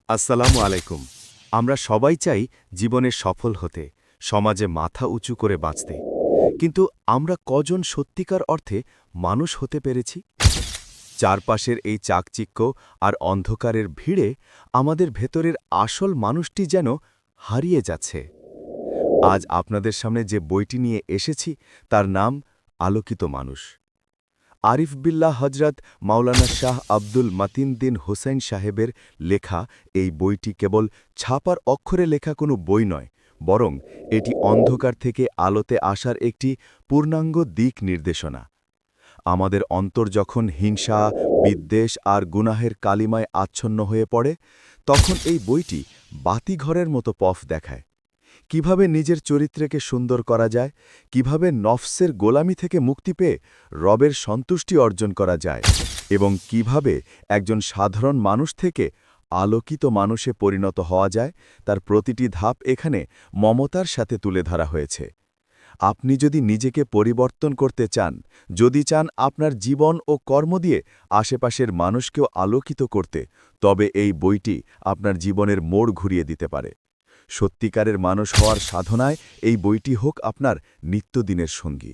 আসসালামু আলাইকুম। আমরা সবাই চাই জীবনে সফল হতে, সমাজে মাথা উঁচু করে বাঁচতে। কিন্তু আমরা কজন সত্যিকার অর্থে মানুষ হতে পেরেছি? চারপাশের এই চাকচিক্য আর অন্ধকারের ভিড়ে আমাদের ভেতরের আসল মানুষটি যেন হারিয়ে যাচ্ছে। আজ আপনাদের সামনে যে বইটি নিয়ে এসেছি তার নাম আলোকিত মানুষ। আরিফ বিল্লাহ হজরত মাওলানা শাহ আব্দুল মাতিন দিন হোসেন সাহেবের লেখা এই বইটি কেবল ছাপার অক্ষরে লেখা কোনো বই নয়, বরং এটি অন্ধকার থেকে আলোতে আসার একটি পূর্ণাঙ্গ দিক নির্দেশনা। আমাদের অন্তর যখন হিংসা, বিদ্বেষ আর গুনাহের কালিমায় আচ্ছন্ন হয়ে পড়ে, তখন এই বইটি বাতিঘরের মতো পথ দেখায়। কিভাবে নিজের চরিত্রকে সুন্দর করা যায়, কিভাবে নফসের গোলামি থেকে মুক্তি পেয়ে রবের সন্তুষ্টি অর্জন করা যায়, এবং কিভাবে একজন সাধারণ মানুষ থেকে আলোকিত মানুষে পরিণত হওয়া যায়, তার প্রতিটি ধাপ এখানে মমতার সাথে তুলে ধরা হয়েছে। আপনি যদি নিজেকে পরিবর্তন করতে চান, যদি চান আপনার জীবন ও কর্ম দিয়ে আশেপাশের মানুষকেও আলোকিত করতে, তবে এই বইটি আপনার জীবনের মোড় ঘুরিয়ে দিতে পারে। সত্যিকারের মানুষ হওয়ার সাধনায় এই বইটি হোক আপনার নিত্যদিনের সঙ্গী।